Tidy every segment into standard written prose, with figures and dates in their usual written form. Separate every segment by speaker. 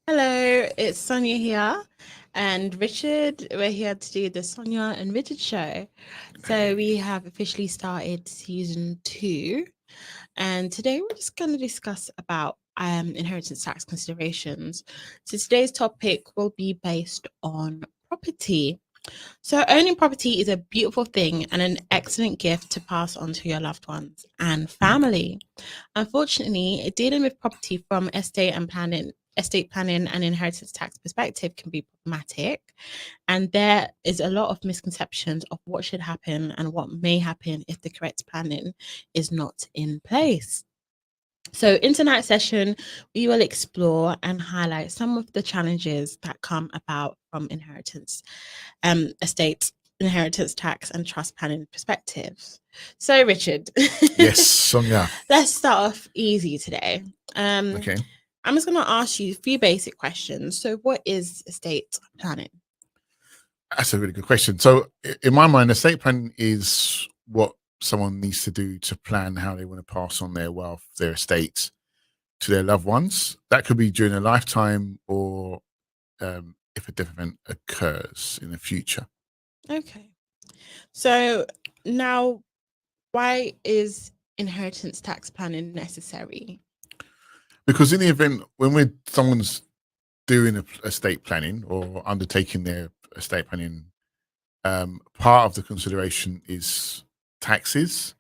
Speaker 1: Hello, it's Sonia here and Richard. We're here to do the Sonia and Richard show. So
Speaker 2: Hey.
Speaker 1: we have officially started season 2, and today we're just going to discuss about inheritance tax considerations. So today's topic will be based on property. So, owning property is a beautiful thing and an excellent gift to pass on to your loved ones and family. Unfortunately, dealing with property from estate planning and inheritance tax perspective can be problematic, and there is a lot of misconceptions of what should happen and what may happen if the correct planning is not in place. So, in tonight's session, we will explore and highlight some of the challenges that come about from estate, inheritance tax, and trust planning perspectives. So, Richard,
Speaker 2: Yes, Sonia.
Speaker 1: let's start off easy today. Um,
Speaker 2: Okay.
Speaker 1: I'm just going to ask you a few basic questions. So, what is estate planning?
Speaker 2: That's a really good question. So, in my mind, estate planning is what someone needs to do to plan how they want to pass on their wealth, their estate to their loved ones. That could be during a lifetime or if a death event occurs in the future.
Speaker 1: Okay. So, now, why is inheritance tax planning necessary?
Speaker 2: Because in the event when someone's doing estate planning or undertaking their estate planning, part of the consideration is taxes.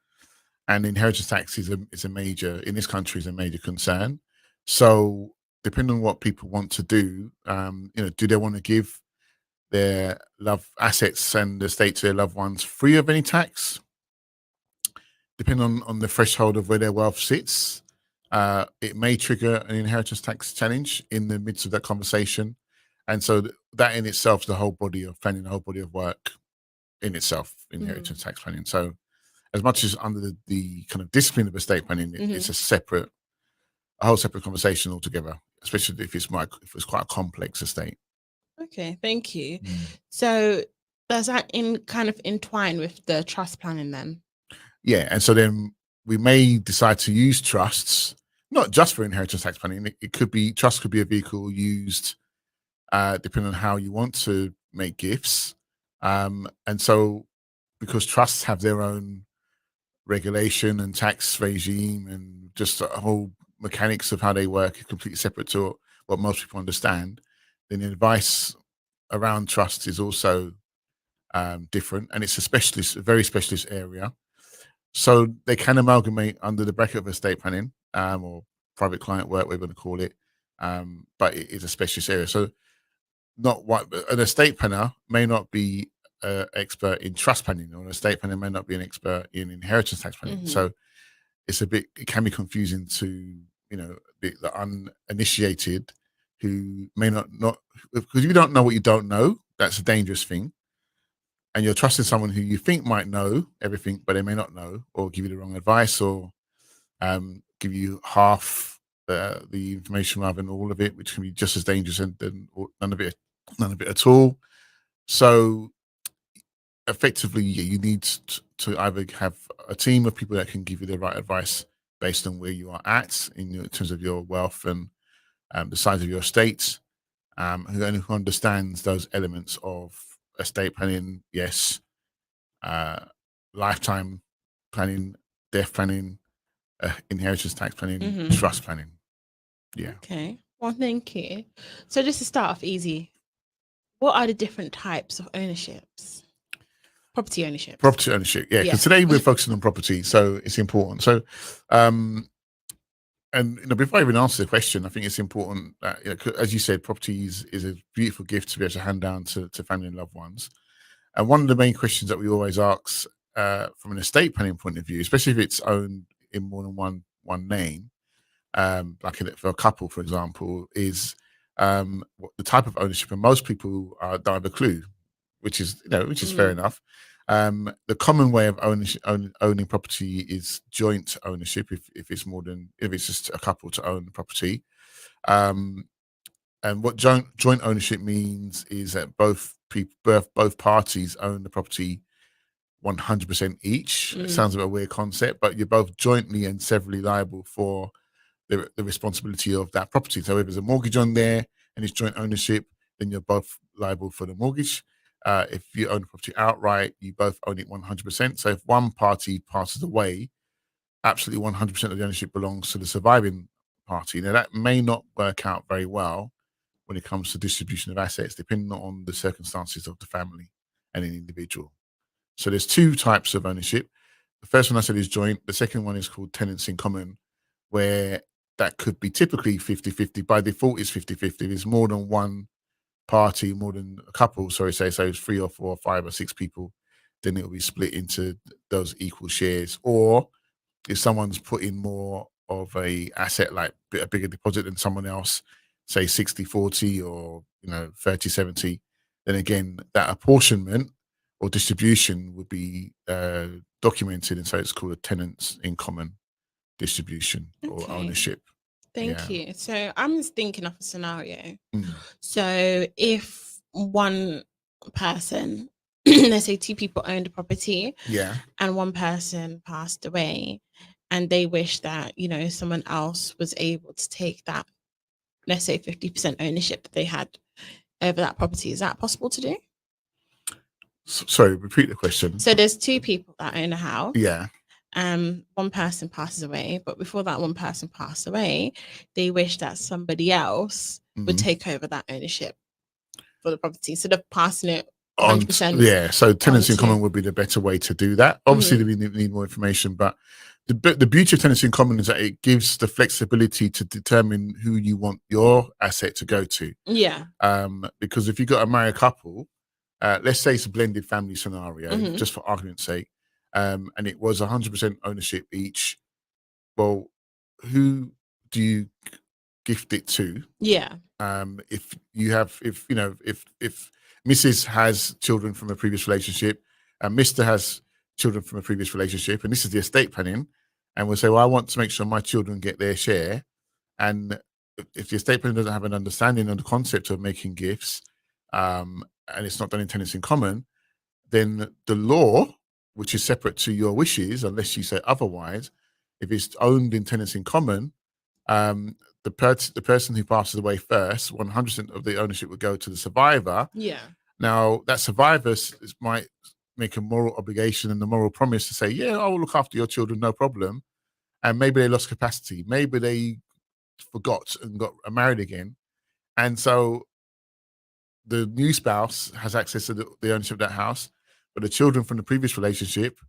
Speaker 2: And inheritance tax is a major in this country is a major concern. So depending on what people want to do, do they want to give their love assets and estate to their loved ones free of any tax? Depending on the threshold of where their wealth sits, it may trigger an inheritance tax challenge in the midst of that conversation. And so that in itself is the whole body of planning, the whole body of work in itself, inheritance tax planning. So as much as under the kind of discipline of estate planning, it's a whole separate conversation altogether, especially if it's quite a complex estate.
Speaker 1: Okay, thank you. So, does that kind of entwine with the trust planning then?
Speaker 2: Yeah, and so then we may decide to use trusts, not just for inheritance tax planning. It could be trust could be a vehicle used depending on how you want to make gifts, and so because trusts have their own regulation and tax regime and just a whole mechanics of how they work is completely separate to what most people understand, then the advice around trust is also different, and it's a very specialist area. So they can amalgamate under the bracket of estate planning or private client work, we're going to call it, but it is a specialist area. So not what an estate planner may not be expert in trust planning, or an estate planner may not be an expert in inheritance tax planning. So it can be confusing to the uninitiated who may not because you don't know what you don't know. That's a dangerous thing, and you're trusting someone who you think might know everything, but they may not know, or give you the wrong advice, or give you half the information rather than all of it, which can be just as dangerous and none of it at all. So effectively, you need to either have a team of people that can give you the right advice based on where you are at in terms of your wealth and the size of your estate, who understands those elements of estate planning, yes, lifetime planning, death planning, inheritance tax planning, trust planning. Yeah.
Speaker 1: Okay. Well, thank you. So, just to start off easy, what are the different types of ownerships? Property ownerships.
Speaker 2: Property ownership, yeah. Because today we're focusing on property, so it's important. So, and before I even answer the question, I think it's important that, as you said, property is a beautiful gift to be able to hand down to family and loved ones. And one of the main questions that we always ask from an estate planning point of view, especially if it's owned in more than one name, like for a couple, for example, is what the type of ownership. And most people don't have a clue, which is fair enough. The common way of owning property is joint ownership. If it's just a couple to own the property, and what joint ownership means is that both parties own the property 100% each. It sounds like a weird concept, but you're both jointly and severally liable for the responsibility of that property. So if there's a mortgage on there and it's joint ownership, then you're both liable for the mortgage. If you own the property outright, you both own it 100%. So if one party passes away, absolutely 100% of the ownership belongs to the surviving party. Now, that may not work out very well when it comes to distribution of assets, depending on the circumstances of the family and an individual. So there's two types of ownership. The first one I said is joint. The second one is called tenants in common, where that could be typically 50-50. By default, it's 50-50. There's more than one party, more than a couple, sorry, say, so it's 3 or 4 or 5 or 6 people, then it'll be split into those equal shares. Or if someone's put in more of a asset, like a bigger deposit than someone else, say 60-40 or 30-70, then again, that apportionment or distribution would be documented, and so it's called a tenants in common distribution or
Speaker 1: Okay.
Speaker 2: ownership.
Speaker 1: Thank
Speaker 2: Yeah.
Speaker 1: you. So I'm just thinking of a scenario.
Speaker 2: Mm.
Speaker 1: So if one person, let's say two people owned a property,
Speaker 2: Yeah.
Speaker 1: and one person passed away, and they wish that, someone else was able to take that, let's say 50% ownership that they had over that property. Is that possible to do?
Speaker 2: Sorry, repeat the question.
Speaker 1: So there's two people that own a house.
Speaker 2: Yeah.
Speaker 1: One person passes away, but before that one person passed away, they wish that somebody else would
Speaker 2: Mhm.
Speaker 1: take over that ownership for the property instead of passing it
Speaker 2: On
Speaker 1: 100%.
Speaker 2: yeah, so tenants in
Speaker 1: onto-
Speaker 2: common would be the better way to do that. Obviously, we need more information, but the beauty of tenants in common is that it gives the flexibility to determine who you want your asset to go to.
Speaker 1: Yeah.
Speaker 2: Because if you've got a married couple, let's say it's a blended family scenario,
Speaker 1: Mhm.
Speaker 2: just for argument's sake, and it was 100% ownership each. Well, who do you gift it to?
Speaker 1: Yeah.
Speaker 2: If you have, if Mrs. has children from a previous relationship, and Mr. has children from a previous relationship, and this is the estate planning, and we'll say, well, I want to make sure my children get their share. And if the estate planning doesn't have an understanding of the concept of making gifts, and it's not done in tenants in common, then the law, which is separate to your wishes, unless you say otherwise, if it's owned in tenants in common, the person who passes away first, 100% of the ownership would go to the survivor.
Speaker 1: Yeah.
Speaker 2: Now, that survivor might make a moral obligation and the moral promise to say, yeah, I will look after your children, no problem. And maybe they lost capacity. Maybe they forgot and got married again. And so the new spouse has access to the ownership of that house, but the children from the previous relationship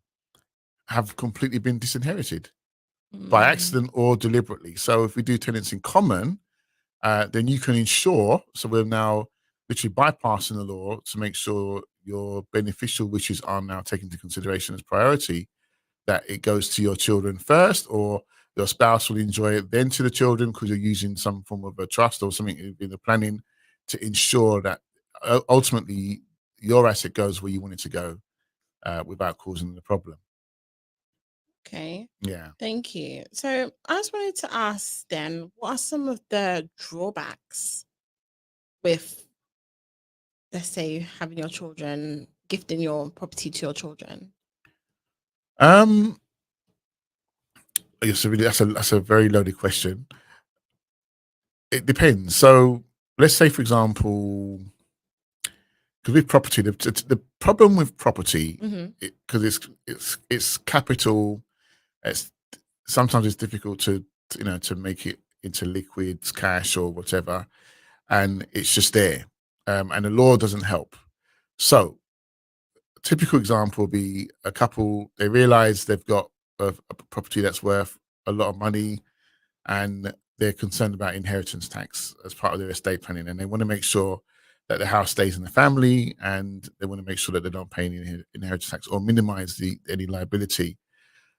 Speaker 2: have completely been disinherited by accident or deliberately. So if we do tenants in common, then you can ensure, so we're now literally bypassing the law to make sure your beneficial wishes are now taken into consideration as priority, that it goes to your children first, or your spouse will enjoy it then to the children because you're using some form of a trust or something in the planning to ensure that ultimately your asset goes where you want it to go without causing the problem.
Speaker 1: Okay.
Speaker 2: Yeah.
Speaker 1: Thank you. So I just wanted to ask then, what are some of the drawbacks with, let's say, having your children, gifting your property to your children?
Speaker 2: Um, I guess that's a very loaded question. It depends. So let's say, for example, because with property, the problem with property, because it's capital, it's sometimes it's difficult to make it into liquids, cash, or whatever, and it's just there, and the law doesn't help. So, a typical example would be a couple, they realize they've got a property that's worth a lot of money, and they're concerned about inheritance tax as part of their estate planning, and they want to make sure that the house stays in the family, and they want to make sure that they don't pay any inheritance tax or minimize any liability.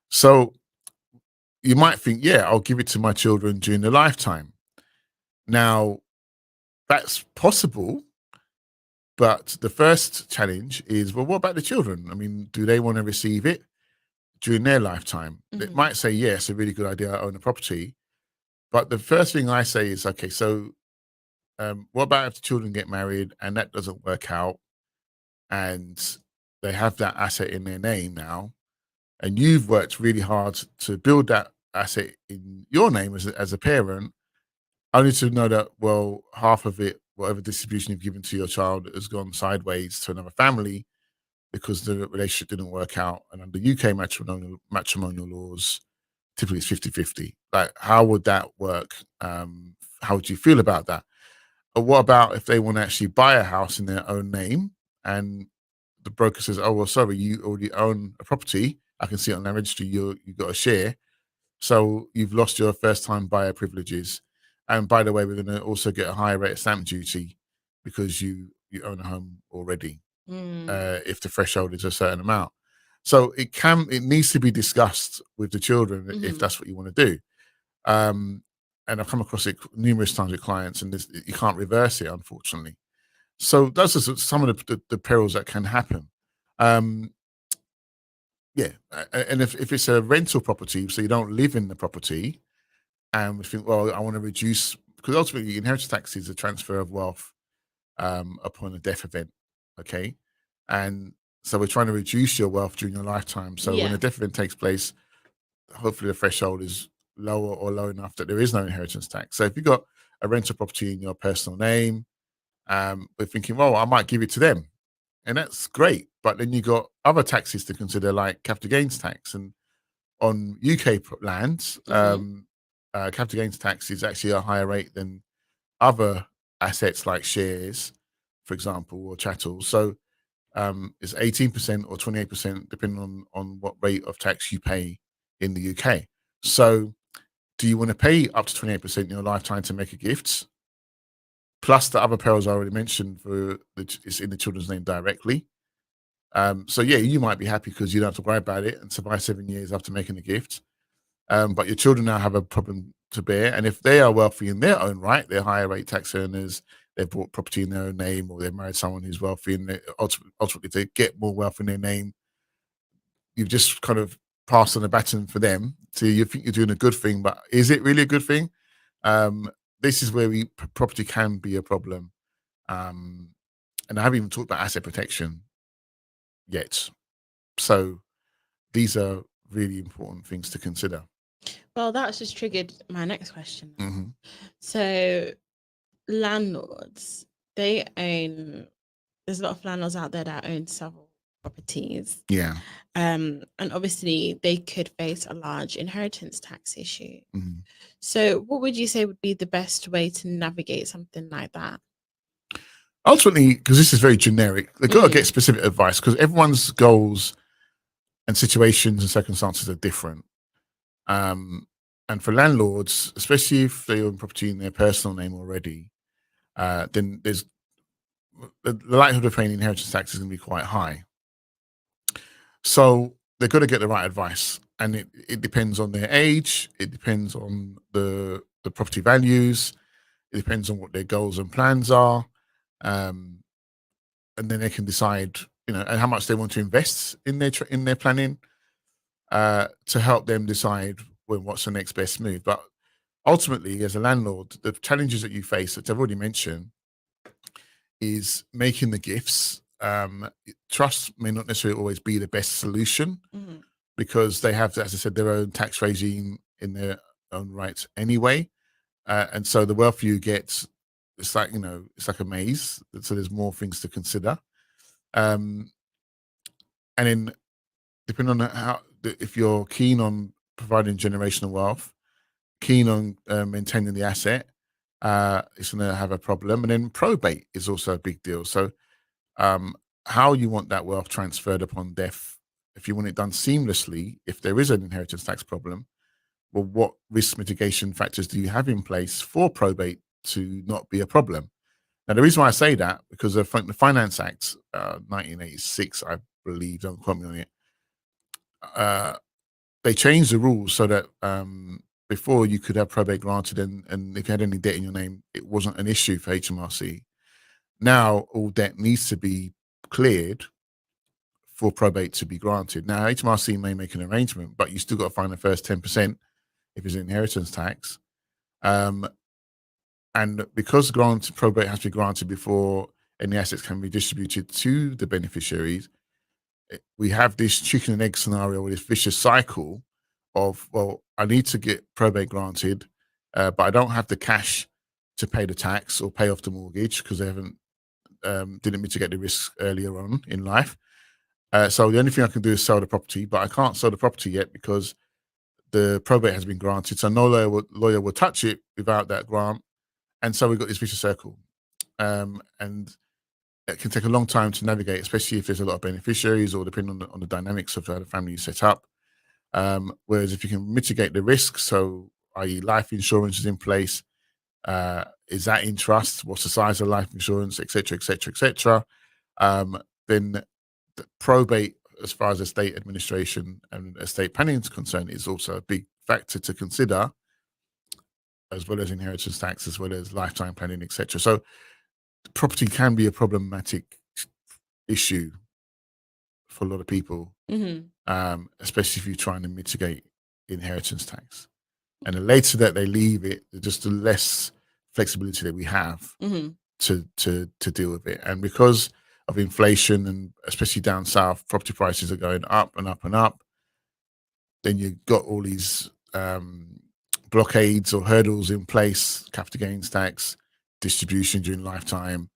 Speaker 2: So you might think, yeah, I'll give it to my children during their lifetime. Now, that's possible, but the first challenge is, well, what about the children? I mean, do they want to receive it during their lifetime? They might say, yes, a really good idea, I own a property. But the first thing I say is, okay, so what about if the children get married and that doesn't work out, and they have that asset in their name now, and you've worked really hard to build that asset in your name as a parent, only to know that, well, half of it whatever distribution you've given to your child has gone sideways to another family because the relationship didn't work out. And under UK matrimonial laws, typically it's 50-50. Like, how would that work? How would you feel about that? Or what about if they want to actually buy a house in their own name and the broker says, "Oh, well, sorry, you already own a property. I can see it on the registry. You got a share, so you've lost your first time buyer privileges. And by the way, we're going to also get a higher rate of stamp duty because you own a home already
Speaker 1: Mm.
Speaker 2: if the threshold is a certain amount." So it needs to be discussed with the children if
Speaker 1: Mhm.
Speaker 2: that's what you want to do. Um, and I've come across it numerous times with clients, and you can't reverse it, unfortunately. So those are some of the perils that can happen. Um, yeah, and if it's a rental property, so you don't live in the property, and we think, well, I want to reduce, because ultimately inheritance tax is a transfer of wealth upon a death event. Okay, and so we're trying to reduce your wealth during your lifetime. So when a
Speaker 1: Yeah.
Speaker 2: death event takes place, hopefully the threshold is lower or low enough that there is no inheritance tax. So if you've got a rental property in your personal name, we're thinking, well, I might give it to them, and that's great. But then you got other taxes to consider, like capital gains tax, and on UK lands,
Speaker 1: Mhm.
Speaker 2: capital gains tax is actually a higher rate than other assets like shares, for example, or chattels. So it's 18% or 28%, depending on what rate of tax you pay in the UK. So do you want to pay up to 28% in your lifetime to make a gift? Plus the other perils I already mentioned it's in the children's name directly. So yeah, you might be happy because you don't have to worry about it and survive 7 years after making the gift. But your children now have a problem to bear. And if they are wealthy in their own right, they're higher rate tax earners, they've bought property in their own name, or they've married someone who's wealthy, and ultimately they get more wealth in their name, you've just kind of passed on the baton for them. So you think you're doing a good thing, but is it really a good thing? Um, this is where property can be a problem. Um, and I haven't even talked about asset protection yet. So these are really important things to consider.
Speaker 1: Well, that's just triggered my next question now.
Speaker 2: Hmm.
Speaker 1: So, landlords, they own, there's a lot of landlords out there that own several properties.
Speaker 2: Yeah.
Speaker 1: And obviously they could face a large inheritance tax issue.
Speaker 2: Mhm.
Speaker 1: So, what would you say would be the best way to navigate something like that?
Speaker 2: Ultimately, because this is very generic, they've got to get
Speaker 1: Mm.
Speaker 2: specific advice because everyone's goals and situations and circumstances are different. Um, and for landlords, especially if they own property in their personal name already, then there's the likelihood of paying inheritance tax is going to be quite high. So they've got to get the right advice, and it depends on their age, it depends on the property values, it depends on what their goals and plans are, um, and then they can decide, and how much they want to invest in their planning to help them decide what's the next best move. But ultimately, as a landlord, the challenges that you face, that I've already mentioned, is making the gifts. Trust may not necessarily always be the best solution
Speaker 1: Mhm.
Speaker 2: because they have, as I said, their own tax regime in their own rights anyway. And so the wealthier you get, it's like a maze. So there's more things to consider. Um, and then depending on if you're keen on providing generational wealth, keen on maintaining the asset, it's going to have a problem. And then probate is also a big deal. So um, how you want that wealth transferred upon death, if you want it done seamlessly, if there is an inheritance tax problem, well, what risk mitigation factors do you have in place for probate to not be a problem? Now, the reason why I say that, because the Finance Act, 1986, I believe, don't quote me on it, uh, they changed the rules so that before you could have probate granted, and if you had any debt in your name, it wasn't an issue for HMRC. Now, all debt needs to be cleared for probate to be granted. Now, HMRC may make an arrangement, but you still got to find the first 10% if it's inheritance tax. Um, and because probate has to be granted before any assets can be distributed to the beneficiaries, we have this chicken and egg scenario or this vicious cycle of, well, I need to get probate granted, but I don't have the cash to pay the tax or pay off the mortgage because they haven't didn't mitigate the risks earlier on in life. So the only thing I can do is sell the property, but I can't sell the property yet because the probate has been granted. So no lawyer will touch it without that grant. And so we've got this vicious circle. And it can take a long time to navigate, especially if there's a lot of beneficiaries or depending on the dynamics of how the family is set up. Whereas if you can mitigate the risk, so i.e. life insurance is in place, is that in trust? What's the size of life insurance, etc., etc., etc. Then the probate, as far as estate administration and estate planning is concerned, is also a big factor to consider, as well as inheritance tax, as well as lifetime planning, etc. So property can be a problematic issue for a lot of people, especially if you're trying to mitigate inheritance tax. And the later that they leave it, just the less flexibility that we have to deal with it. And because of inflation, and especially down south, property prices are going up and up and up. Then you've got all these blockades or hurdles in place: capital gains tax, distribution during lifetime,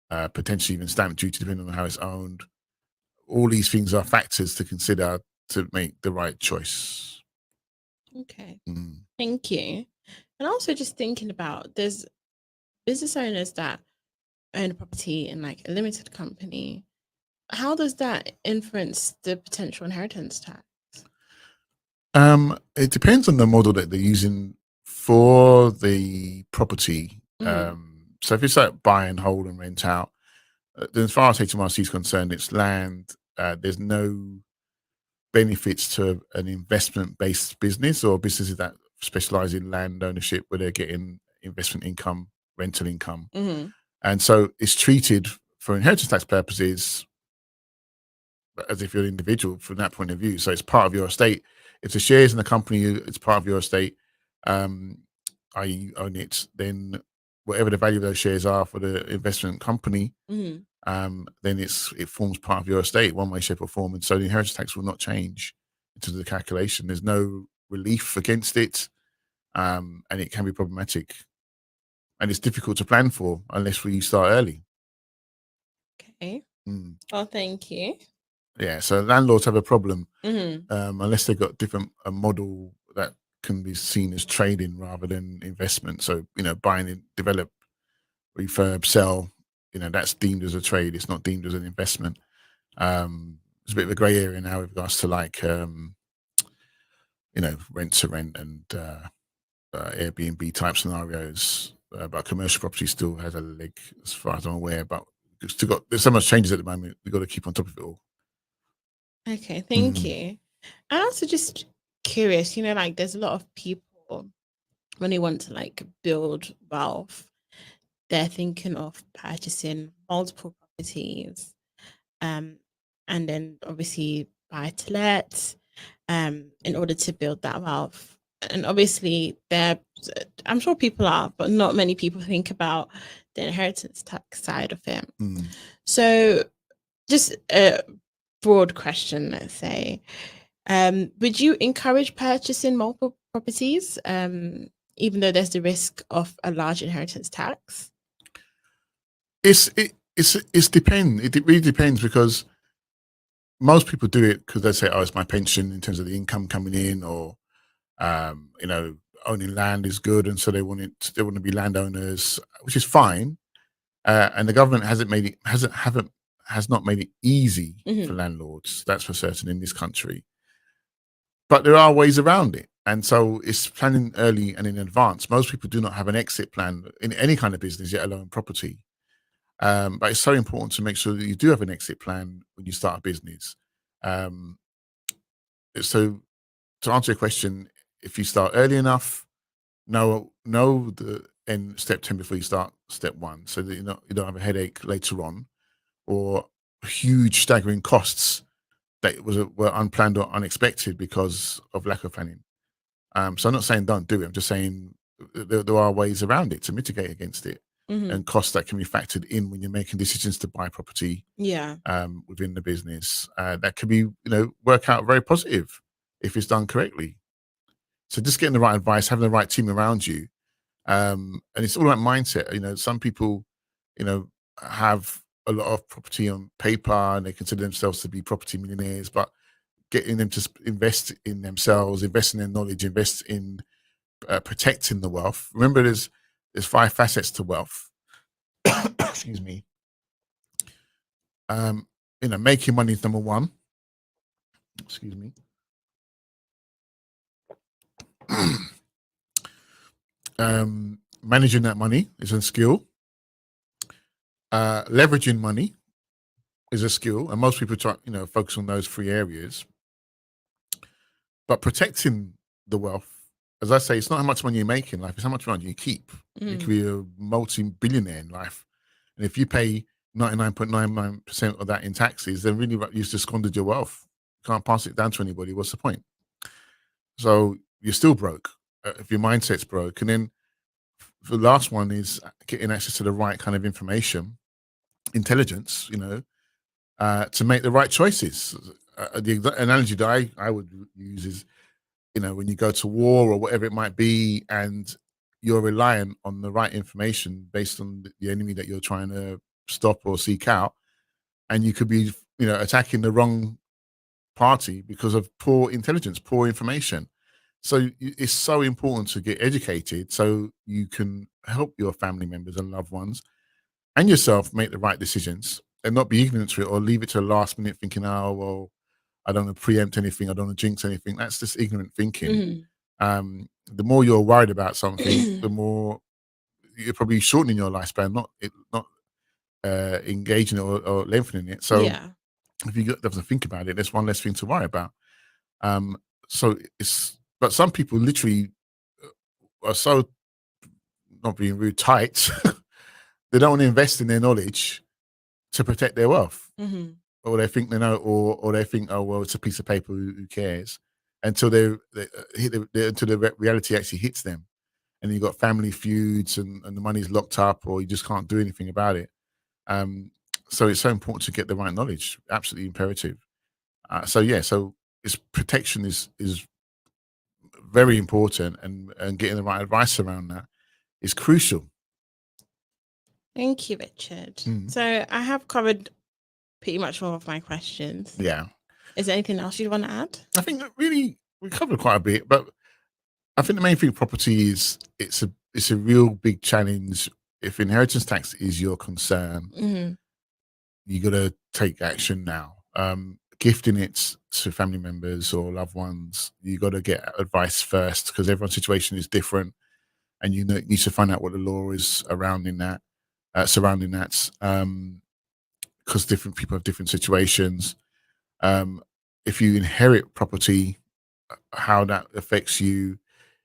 Speaker 2: potentially even stamp duty depending on how it's owned. All these things are factors to consider to make the right choice.
Speaker 1: Okay. Thank you. And also just thinking about, there's business owners that own a property in like a limited company. How does that influence the potential inheritance tax?
Speaker 2: It depends on the model that they're using for the property. So if it's like buy and hold and rent out, then as far as HMRC is concerned, it's land. There's no benefits to an investment-based business or businesses that specialize in land ownership where they're getting investment income, rental income. And so it's treated for inheritance tax purposes as if you're an individual from that point of view. So it's part of your estate. If the shares in the company, it's part of your estate, i.e. own it, then whatever the value of those shares are for the investment company, then it forms part of your estate one way, shape or form. And so the inheritance tax will not change in terms of the calculation. There's no relief against it. And it can be problematic. And it's difficult to plan for unless we start early.
Speaker 1: Okay. Well, thank you.
Speaker 2: Yeah, so landlords have a problem unless they've got a model that can be seen as trading rather than investment. So, buying it, develop, refurb, sell, that's deemed as a trade. It's not deemed as an investment. It's a bit of a grey area now with regards to like, rent to rent and Airbnb type scenarios. But commercial property still has a leg, as far as I'm aware. But there's so much changes at the moment. We've got to keep on top of it all.
Speaker 1: Okay, thank you. I'm also just curious, like there's a lot of people when they want to like build wealth, they're thinking of purchasing multiple properties, and then obviously buy to let, in order to build that wealth. And obviously I'm sure people are, but not many people think about the inheritance tax side of it. So just a broad question, let's say, would you encourage purchasing multiple properties, even though there's the risk of a large inheritance tax?
Speaker 2: It really depends, because most people do it because they say, "Oh, it's my pension," in terms of the income coming in, or owning land is good, and so they want to be landowners, which is fine. And the government has not made it easy for landlords. That's for certain in this country. But there are ways around it. And so it's planning early and in advance. Most people do not have an exit plan in any kind of business, yet alone property. But it's so important to make sure that you do have an exit plan when you start a business. So to answer your question, if you start early enough, know the end step 10 before you start step 1, so that you don't have a headache later on, or huge staggering costs that were unplanned or unexpected because of lack of planning. So I'm not saying don't do it. I'm just saying there are ways around it to mitigate against it, and costs that can be factored in when you're making decisions to buy property. Within the business, that could be work out very positive if it's done correctly. So just getting the right advice, having the right team around you, And it's all about mindset. Some people, have a lot of property on paper and they consider themselves to be property millionaires, but getting them to invest in themselves, invest in their knowledge, invest in protecting the wealth. Remember, there's 5 facets to wealth. Excuse me. Making money is number one. Excuse me. Managing that money is a skill. Leveraging money is a skill, and most people try, focus on those 3 areas. But protecting the wealth, as I say, it's not how much money you make in life; it's how much money you keep. You could be a multi-billionaire in life, and if you pay 99.99% of that in taxes, then really you've just squandered your wealth. You can't pass it down to anybody. What's the point? So you're still broke if your mindset's broke. And then the last one is getting access to the right kind of information, intelligence, to make the right choices. The analogy that I would use is, when you go to war or whatever it might be, and you're relying on the right information based on the enemy that you're trying to stop or seek out, and you could be, attacking the wrong party because of poor intelligence, poor information. So it's so important to get educated so you can help your family members and loved ones and yourself make the right decisions and not be ignorant to it or leave it to the last minute thinking, oh, well, I don't want to preempt anything. I don't want to jinx anything. That's just ignorant thinking. The more you're worried about something, the more you're probably shortening your lifespan, not engaging it or lengthening it. So if you have to think about it, there's one less thing to worry about. But some people literally are so, not being rude, tight. They don't want to invest in their knowledge to protect their wealth. Or they think they know, or they think, oh well, it's a piece of paper. Who cares? Until until the reality actually hits them, and you've got family feuds, and the money's locked up, or you just can't do anything about it. So it's so important to get the right knowledge. Absolutely imperative. So its protection is very important, and getting the right advice around that is crucial.
Speaker 1: Thank you, Richard. So I have covered pretty much all of my questions.
Speaker 2: Yeah.
Speaker 1: Is there anything else you'd want to add?
Speaker 2: I think that really we covered quite a bit, but I think the main thing with property is it's a real big challenge. If inheritance tax is your concern, you got to take action now. Gifting it to family members or loved ones, you got to get advice first because everyone's situation is different, and you need to find out what the law is surrounding that. Because different people have different situations. If you inherit property, how that affects you.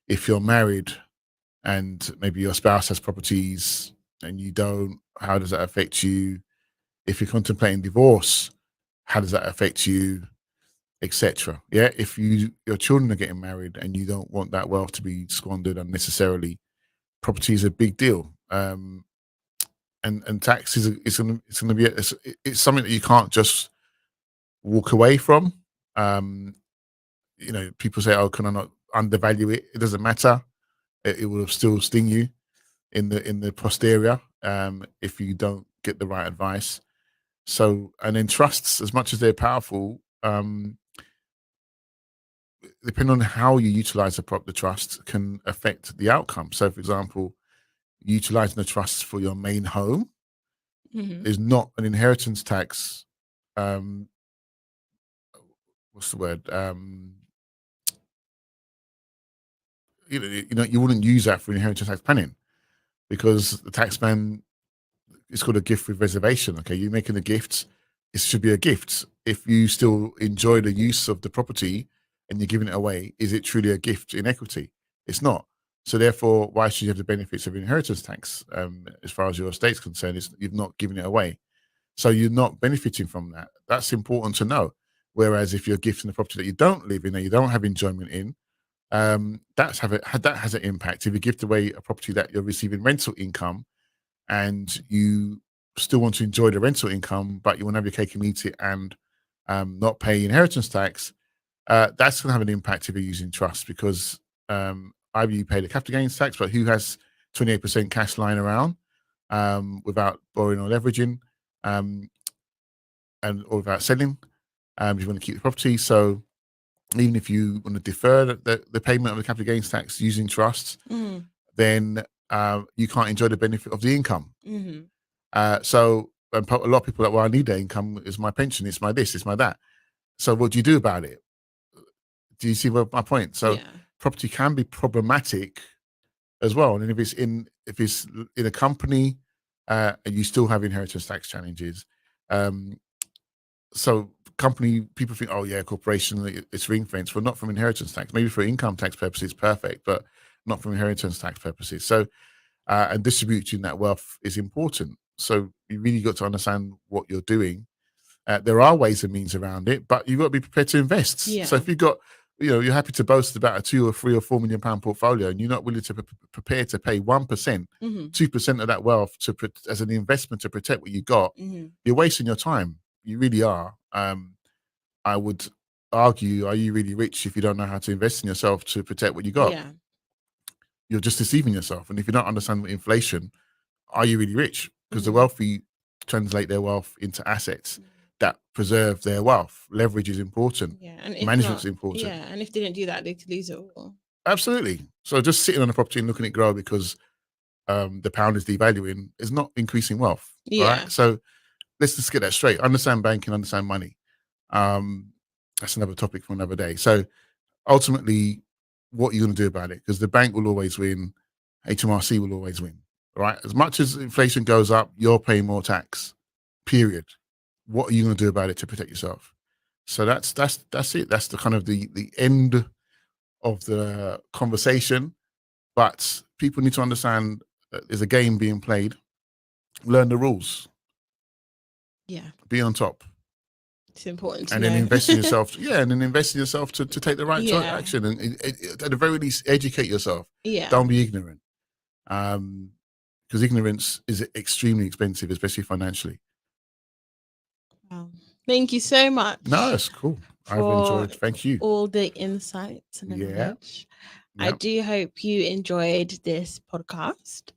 Speaker 2: If you're married and maybe your spouse has properties and you don't, how does that affect you? If you're contemplating divorce, how does that affect you, etc. Yeah, if your children are getting married and you don't want that wealth to be squandered unnecessarily, property is a big deal. And tax is it's going to be it's something that you can't just walk away from. People say, "Oh, can I not undervalue it?" It doesn't matter. It will still sting you in the posterior if you don't get the right advice. So, and then trusts, as much as they're powerful, depending on how you utilize the trust, can affect the outcome. So, for example, utilizing the trust for your main home is not an inheritance tax. What's the word? You wouldn't use that for inheritance tax planning because the taxman, it's called a gift with reservation. Okay, you're making a gift. It should be a gift. If you still enjoy the use of the property and you're giving it away, is it truly a gift in equity? It's not. So therefore, why should you have the benefits of inheritance tax? As far as your estate's concerned, you've not given it away. So you're not benefiting from that. That's important to know. Whereas if you're gifting the property that you don't live in, that you don't have enjoyment in, that has an impact. If you gift away a property that you're receiving rental income and you still want to enjoy the rental income, but you want to have your cake and eat it and not pay inheritance tax, that's going to have an impact if you're using trust because either you pay the capital gains tax, but who has 28% cash lying around without borrowing or leveraging, or without selling. You want to keep the property. So even if you want to defer the payment of the capital gains tax using trusts, then you can't enjoy the benefit of the income. So a lot of people are like, well, I need the income. It's my pension. It's my this. It's my that. So what do you do about it? Do you see my point? So property can be problematic as well. And if it's in a company, and you still have inheritance tax challenges. So company people think, oh yeah, corporation, it's ring fence. Well, not from inheritance tax. Maybe for income tax purposes, perfect, but not from inheritance tax purposes. So and distributing that wealth is important. So you really got to understand what you're doing. There are ways and means around it, but you've got to be prepared to invest. So if you've got, you're happy to boast about a 2 or 3 or 4 million pound portfolio, and you're not willing to prepare to pay 1%, 2% of that wealth as an investment to protect what you got, you're wasting your time. You really are. I would argue, are you really rich if you don't know how to invest in yourself to protect what you got? You're just deceiving yourself. And if you don't understand what inflation, are you really rich? Because the wealthy translate their wealth into assets that preserve their wealth. Leverage is important.
Speaker 1: And
Speaker 2: management's important.
Speaker 1: And if they didn't do that, they could lose it all.
Speaker 2: Absolutely. So just sitting on a property and looking at it grow because the pound is devaluing is not increasing wealth. Right. So let's just get that straight. Understand banking, understand money. That's another topic for another day. So ultimately, what are you going to do about it? Because the bank will always win, HMRC will always win, right? As much as inflation goes up, you're paying more tax, period. What are you going to do about it to protect yourself? So that's it. That's the kind of the end of the conversation. But people need to understand that there's a game being played. Learn the rules.
Speaker 1: Yeah.
Speaker 2: Be on top.
Speaker 1: It's important to
Speaker 2: and
Speaker 1: know.
Speaker 2: then invest in yourself. And then invest in yourself to take the right action, and at the very least, educate yourself. Don't be ignorant, because ignorance is extremely expensive, especially financially.
Speaker 1: Wow. Thank you so much.
Speaker 2: No, that's cool. I've enjoyed. Thank you.
Speaker 1: All the insights and the knowledge. I do hope you enjoyed this podcast.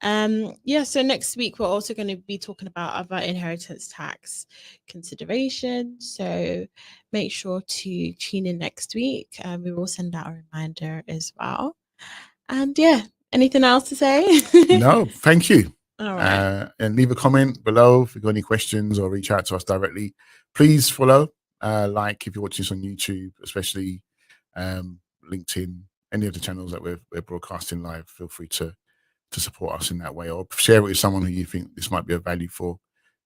Speaker 1: So next week we're also going to be talking about other inheritance tax considerations. So make sure to tune in next week. We will send out a reminder as well. And anything else to say?
Speaker 2: No, thank you.
Speaker 1: All right.
Speaker 2: And leave a comment below if you've got any questions, or reach out to us directly. Please follow, like if you're watching this on YouTube, especially LinkedIn, any of the channels that we're broadcasting live. Feel free to support us in that way, or share it with someone who you think this might be of value for,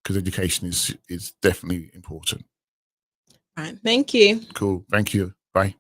Speaker 2: because education is definitely important.
Speaker 1: All right. Thank you.
Speaker 2: Cool. Thank you. Bye.